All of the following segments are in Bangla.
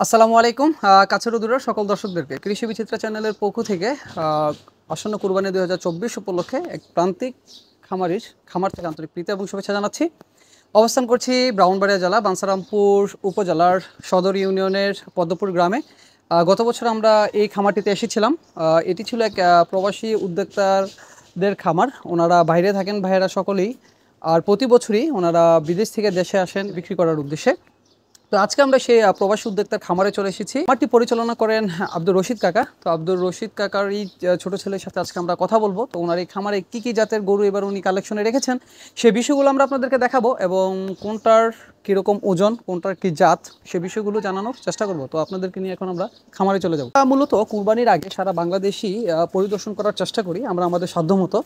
আসসালামু আলাইকুম। কাছের ও দূরের সকল দর্শকদেরকে কৃষি বিচিত্রা চ্যানেলের পক্ষ থেকে আসন্ন কুরবানি ২০২৪ উপলক্ষে এক প্রান্তিক খামার থেকে আন্তরিক প্রীতি এবং শুভেচ্ছা জানাচ্ছি। অবস্থান করছি ব্রাহ্মণবাড়িয়া জেলা বাঞ্ছারামপুর উপজেলার সদর ইউনিয়নের পদ্মপুর গ্রামে। গত বছর আমরা এই খামারটিতে এসেছিলাম। এটি ছিল এক প্রবাসী উদ্যোক্তাদের খামার। ওনারা বাইরে থাকেন ভাইয়েরা সকলেই, আর প্রতি বছরই ওনারা বিদেশ থেকে দেশে আসেন বিক্রি করার উদ্দেশ্যে। তো আজকে আমরা সেই প্রবাসী উদ্যোক্তার খামারে চলে এসেছি। খামারটি পরিচালনা করেন আব্দুর রশিদ কাকা। তো আব্দুর রশিদ কাকার এই ছোট ছেলের সাথে আজকে আমরা কথা বলবো। তো ওনার এই খামারে কী কী জাতের গরু এবার উনি কালেকশনে রেখেছেন সেই বিষয়গুলো আমরা আপনাদেরকে দেখাবো, এবং কোনটার কীরকম ওজন, কোনটার কী জাত, সে বিষয়গুলো জানানোর চেষ্টা করব। তো আপনাদেরকে নিয়ে এখন আমরা খামারে চলে যাব। মূলত কুরবানির আগে সারা বাংলাদেশি পরিদর্শন করার চেষ্টা করি আমরা আমাদের সাধ্যমতো,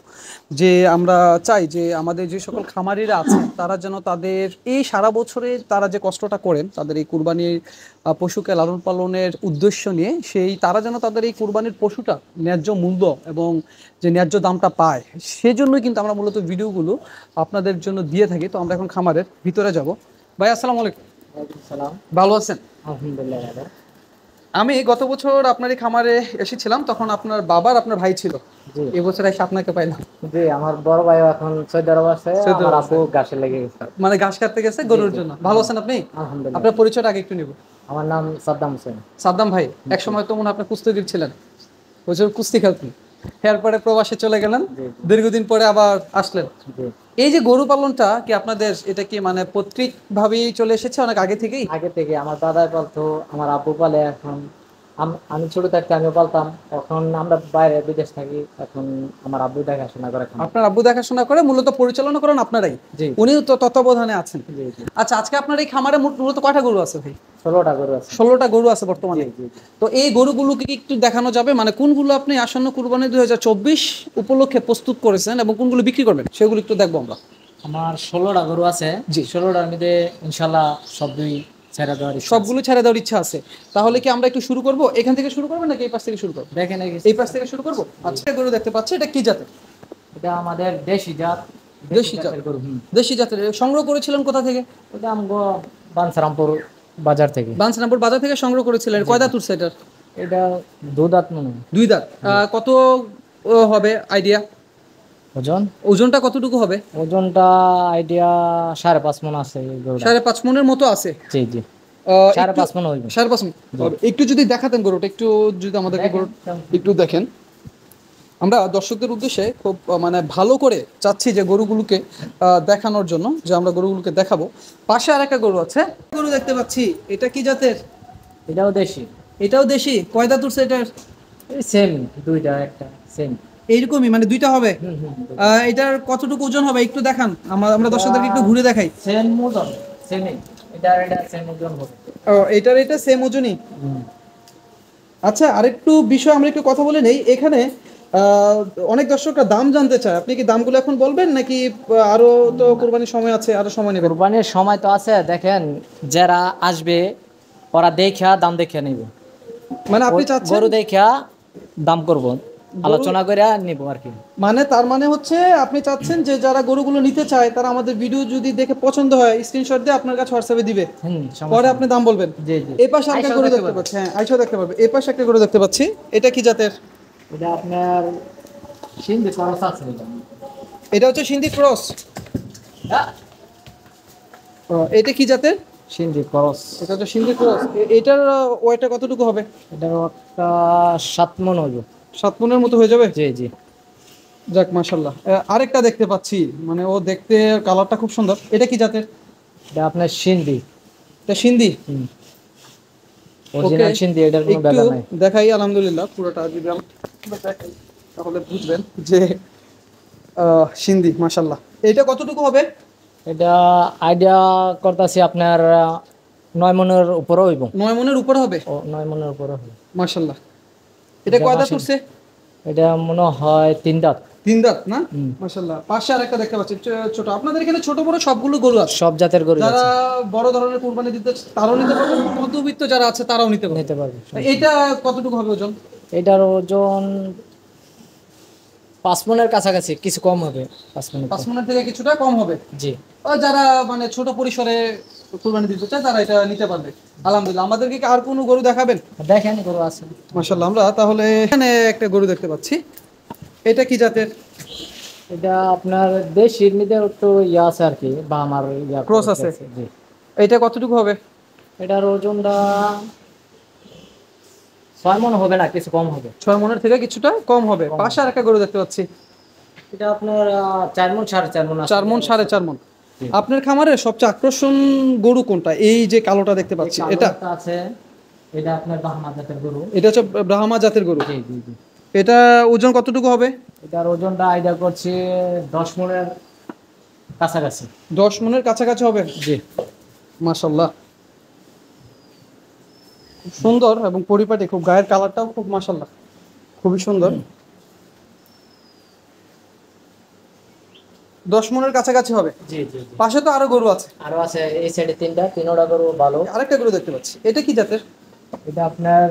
যে আমরা চাই যে আমাদের যে সকল খামারিরা আছেন তারা যেন তাদের এই সারা বছরে তারা যে কষ্টটা করেন তাদের এই কুরবানির পশুকে লালন পালনের উদ্দেশ্য নিয়ে, সেই তারা যেন তাদের এই কুরবানির পশুটা ন্যায্য মূল্য এবং যে ন্যায্য দামটা পায়, সেজন্যই কিন্তু আমরা মূলত ভিডিওগুলো আপনাদের জন্য দিয়ে থাকি। তো আমরা এখন খামারের ভিতরে যাব। ভাই আসসালামু আলাইকুম। সালাম। ভালো আছেন? আলহামদুলিল্লাহ ভালো। আমি গত বছর আপনার এই খামারে এসেছিলাম, তখন আপনার বাবার আপনার ভাই ছিল। জি এবছর এসে আপনাকে পাইলাম। জি, আমার বড় ভাই এখন সৌদি আরব আছে, সৌদি আরব আমার আছে। আব্বু গাছে লেগে গেছে। মানে ঘাস কাটতে গেছে গরুর জন্য। ভালো আছেন আপনি? আলহামদুলিল্লাহ। আপনার পরিচয়টা আগে একটু নিব। আমার নাম সাদ্দাম হোসেন। সাদ্দাম ভাই, এক সময় তো মনে হয় আপনি কুস্তিগীর ছিলেন, প্রচুর কুস্তি খেলতেন, এরপরে প্রবাসে চলে গেলেন, জি দীর্ঘদিন পরে আবার আসলেন। জি। এই যে গরু পালনটা কি আপনাদের, এটা কি মানে পৈতৃক ভাবেই চলে এসেছে অনেক আগে থেকেই? আগে থেকে আমার দাদা পালতো, আমার আব্বু পালে। এখন আমি ছোট থাকতে আমিও পালতাম। এখন আমরা বাইরে বিদেশ থাকি, এখন আমার আব্বু দেখাশোনা করে এখন। আপনার আব্বু দেখাশোনা করে, মূলত পরিচালনা করেন আপনারাই? জি উনিও তো তত্ত্বাবধানে আছেন। জি জি। আচ্ছা, আজকে আপনার এই খামারে মূলত কয়টা গরু আছে ভাই? 16টা গরু আছে। 16টা গরু আছে বর্তমানে। জি জি। তো এই গরুগুলোকে কি একটু দেখানো যাবে, মানে কোনগুলো আপনি আসন্ন কুরবানি ২০২৪ উপলক্ষে প্রস্তুত করেছেন এবং কোনগুলো বিক্রি করবেন সেগুলো একটু দেখবো আমরা। আমার 16টা গরু আছে। জি। 16টার মধ্যে ইনশাল্লাহ সবই ছেড়ে দেওয়ার ইচ্ছা আছে। সবগুলো ছেড়ে দেওয়ার ইচ্ছা আছে। তাহলে কি আমরা একটু শুরু করব, এখান থেকে শুরু করবেন নাকি এই পাশ থেকে শুরু করবো? দেখেন এই পাশ থেকে শুরু করবো। আচ্ছা, গরু দেখতে পাচ্ছি, এটা কি জাতের? এটা আমাদের দেশি জাত। দেশি জাত। জাতের গরু। দেশি জাতের। সংগ্রহ করেছিলেন কোথা থেকে? এটা আমগো বাঞ্ছারামপুর বাজার থেকে। বাঞ্ছারামপুর বাজার থেকে সংগ্রহ করেছিলেন। কয় দাঁত উঠছে এটার? এটা দুধাত মনে হয়। 2 দাঁত। কত হবে আইডিয়া? ওজন ওজনটা কতটুকু হবে? ওজনটা আইডিয়া 5.5 মণ আছে এই গরুটা। 5.5 মনের মতো আছে। জি জি। 5.5 মণ হইবে। 5.5 মণ হবে। একটু যদি দেখাতেন গরুটা, একটু যদি আমাদেরকে গরু একটু দেখেন। আমরা দর্শকদের উদ্দেশ্যে খুব মানে ভালো করে চাচ্ছি যে গরুগুলোকে দেখানোর জন্য, যে আমরা গরুগুলোকে দেখাবো। পাশে আর একটা গরু আছে, গরু দেখতে পাচ্ছি। এটা কি জাতের? এটাও দেশি। এটাও দেশি। কয় দাঁত উঠছে এটার? এই সেম, দুইটা একটা সেম। এইরকমই, মানে দুইটা হবে। এটার কতটুকু ওজন হবে একটু দেখান, আমরা দর্শকদেরকে একটু ঘুরে দেখাই। সেম ওজন, সেমই। এটা সেম ওজন হবে। এটা সেম ওজনই। আচ্ছা, আরেকটু বিষয় আমরা একটু কথা বলে নেই। এখানে অনেক দর্শকরা দাম জানতে চায়, আপনি কি দামগুলো এখন বলবেন নাকি আরো তো কুরবানির সময় আছে, আরো সময় নেবেন? কুরবানির সময় তো আছে, দেখেন যারা আসবে ওরা দেখা দাম দেখে নিব। মানে আপনি চাচ্ছেন গরু দেখা দাম করব, আলোচনা করে নিব আর কি। মানে তার মানে হচ্ছে আপনি চাচ্ছেন যে যারা গরুগুলো নিতে চায় তারা আমাদের ভিডিও যদি দেখে পছন্দ হয় স্ক্রিনশট দিয়ে আপনার কাছে হোয়াটসঅ্যাপে দিবে, পরে আপনি দাম বলবেন। জি জি। এই পাশে একটা গরু দেখতে পাচ্ছি। হ্যাঁ, আইসা দেখতে পারবে। এই পাশে একটা গরু দেখতে পাচ্ছি। এটা কি জাতের? এটা আপনার সিন্ধি ক্রস আছে এটা। এটা হচ্ছে সিন্ধি ক্রস। এটা কি জাতের? সিন্ধি ক্রস। এটা হচ্ছে সিন্ধি ক্রস। এটার ওয়েটটা কতটুকু হবে? এটা একটা 7 মণ হইব। 7 মণের মতো হয়ে যাবে। জি জি। যাক মাশাআল্লাহ। আরেকটা দেখতে পাচ্ছি, মানে ও দেখতে কালারটা খুব সুন্দর। এটা কি জাতের? এটা আপনার সিন্ধি। এটা সিন্ধি। অরিজিনাল সিন্ধি, এটার কোনো একটু ব্যাপার নাই। দেখাই আলহামদুলিল্লাহ পুরোটা যদি আমরা দেখাই তাহলে বুঝবেন যে সিন্ধি মাশাআল্লাহ। এটা কতটুকু হবে? এটা আইডিয়া করতেছি আপনার 9 মণের উপরে হইব। 9 মণের উপরে হবে। ও 9 মণের উপরে হবে মাশাআল্লাহ। এটা কয় দাঁত উঠছে? এটা মনে হয় 3 দাঁত। 3 দাঁত না? মাশাআল্লাহ। পাশে আরেকটা দেখতে পাচ্ছি ছোট। আপনাদের এখানে ছোট বড় সবগুলো গরু আছে? সব জাতের গরু আছে। যারা বড় ধরনের কুরবানি দিতে তারাও নিতে পারবে, মধ্যবিত্ত যারা আছে তারাও নিতে পারবে। এটা কতটুকু হবে ওজন? এটার ওজন 5 মণের কাছাকাছি, কিছু কম হবে। 5 মণ। 5 মণের থেকে কিছুটা কম হবে। জি। যারা মানে ছোট পরিসরে কুরবানি দিতে চায় তারা এটা নিতে পারবে। আলহামদুলিল্লাহ। আমাদেরকে কি আর কোনো গরু দেখাবেন? দেখেন গরু আছে। মাশাআল্লাহ। আমরা তাহলে এখানে একটা গরু দেখতে পাচ্ছি। এটা কি জাতের? এটা আপনার দেশির মধ্যে একটু ইয়া আছে আর কি, বা আমার ইয়া ক্রস আছে। জি। এটা কতটুকু হবে? এটার ওজনটা 6 মণ হবে না, কিছু কম হবে। 6 মনের থেকে কিছুটা কম হবে। পাশে আর একটা গরু দেখতে পাচ্ছি। এটা আপনার 4 মণ 4.5 মণ আছে। 4 মন 4.5 মন। জি। আপনার খামারে সবচেয়ে আকর্ষণ গরু কোনটা? এই যে কালোটা দেখতে পাচ্ছি এই এটা? কালোটা আছে, এটা আপনার বাহামা জাতের গরু। এটা হচ্ছে ব্রাহ্মা জাতের গরু। জি জি জি। এটা ওজন কতটুকু হবে? এটার ওজনটা আইডিয়া করছি 10 মণের কাছাকাছি। 10 মনের কাছাকাছি হবে। জি। মাশাআল্লাহ। খুব সুন্দর এবং পরিপাটি, খুব গায়ের কালারটাও খুব মাশাআল্লাহ খুবই সুন্দর। 10 মনের কাছাকাছি হবে। জি জি জি। পাশে তো আরো গরু আছে। আরো আছে এই সাইডে তিনোটা গরু ভালো। আরেকটা গরু দেখতে পাচ্ছি। এটা কি জাতের? এটা আপনার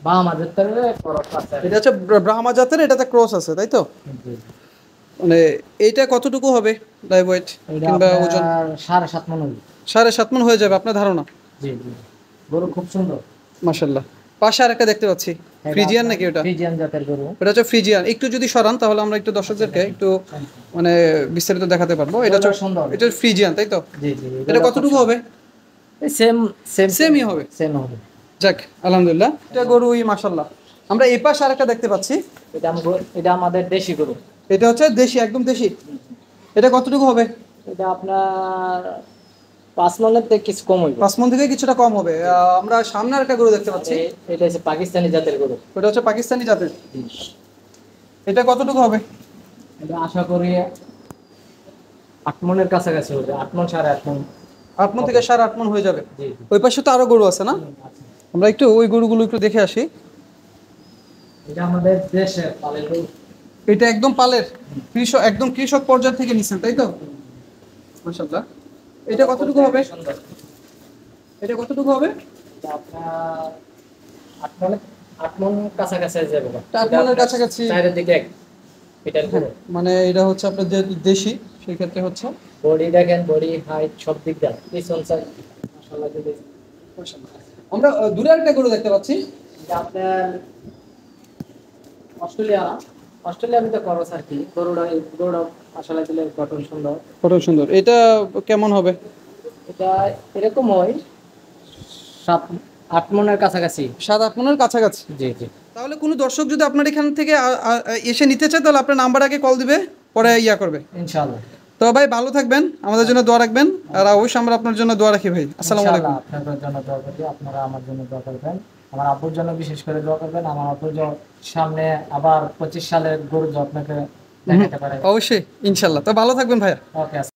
বাহামা জাতের খরচ আছে। এটা হচ্ছে ব্রাহ্মা জাতের, এটাতে ক্রস আছে তাই তো? জি। মানে এইটা কতটুকু হবে লাইভ ওয়েট এটা কিংবা ওজন? আপনার 7.5 মণ হবে। 7.5 মন হয়ে যাবে আপনার ধারণা? জি জি। গরু খুব সুন্দর। মাশাআল্লাহ। পাশে আরেকটা দেখতে পাচ্ছি। ফ্রিজিয়ান নাকি ওটা? ফ্রিজিয়ান জাতের গরু। এটা হচ্ছে ফ্রিজিয়ান। একটু যদি সরান তাহলে আমরা একটু দর্শকদেরকে একটু মানে বিস্তারিত দেখাতে পারবো। এটা হচ্ছে সুন্দর। এটা ফ্রিজিয়ান তাই তো? জি জি। এটা কতটুকু হবে? সেমই হবে। সেম হবে। যাক আলহামদুলিল্লাহ। এটা গরুই মাশাআল্লাহ। আমরা এই পাশে আরেকটা দেখতে পাচ্ছি। এটা আমাদের দেশি গরু। এটা হচ্ছে দেশি, একদম দেশি। এটা কতটুকু হবে? এটা আপনার 5 মণের থেকে কিছু কম হইবে। 5 মন থেকে কিছুটা কম হবে। আমরা সামনে আরেকটা গরু দেখতে পাচ্ছি। এটা হচ্ছে পাকিস্তানি জাতের গরু। ওটা হচ্ছে পাকিস্তানি জাতের। এটা কতটুকু হবে? এটা আশা করি 8 মণের কাছাকাছি হবে। 8 মণ 8.5 মণ। 8 মন থেকে 8.5 মন হয়ে যাবে। জি ওই পাশে তো আরো গরু আছে না? আচ্ছা। আমরা একটু ওই গরুগুলো একটু দেখে আসি। এটা আমাদের দেশের পালের গরু। এটা একদম পালের কৃষক, একদম কৃষক পর্যায় থেকে নিছেন তাই তো? মাশাআল্লাহ। এটা কতটুকু হবে? সুন্দর। এটা কতটুকু হবে? এটা আপনার 8 মণ কাছাকাছি যাবে। 8 মনের কাছাকাছি। চাইরের দিকে এক এটার গরু। মানে এটা হচ্ছে আপনার যে দেশি, সেই ক্ষেত্রে হচ্ছে বডি দেখেন, বডি হাইট সব দিক দিয়ে পিছন সাইড মাশাআল্লাহ যদি। আমরা দূরে একটা গরু দেখতে পাচ্ছি। এটা আপনার অস্ট্রেলিয়ার মধ্যে খরচ আর কি। গরুটা আসলে দিলে গঠন সুন্দর। কত সুন্দর। এটা কেমন হবে? এটা এরকম হয় 7-8 মণের কাছাকাছি। 7-8 মনের কাছাকাছি। জি জি। তাহলে কোনো দর্শক যদি আপনার এখান থেকে এসে নিতে চায় তাহলে আপনার নাম্বার আগে কল দিবে, পরে ইয়া করবে। ইনশাআল্লাহ। তো ভাই ভালো থাকবেন, আমাদের জন্য দোয়া রাখবেন। আর অবশ্যই আমরা আপনার জন্য দোয়া রাখি ভাই। আসসালামু আলাইকুম। আপনাদের জন্য দোয়া করি, আপনারা আমার জন্য দোয়া করবেন। আমার আব্বুর জন্য বিশেষ করে দোয়া করবেন। আমার আব্বুর সামনে আবার 25 সালের গরু আপনাকে দেখাতে পারে। অবশ্যই ইনশাল্লাহ। তো ভালো থাকবেন ভাইয়া। ওকে।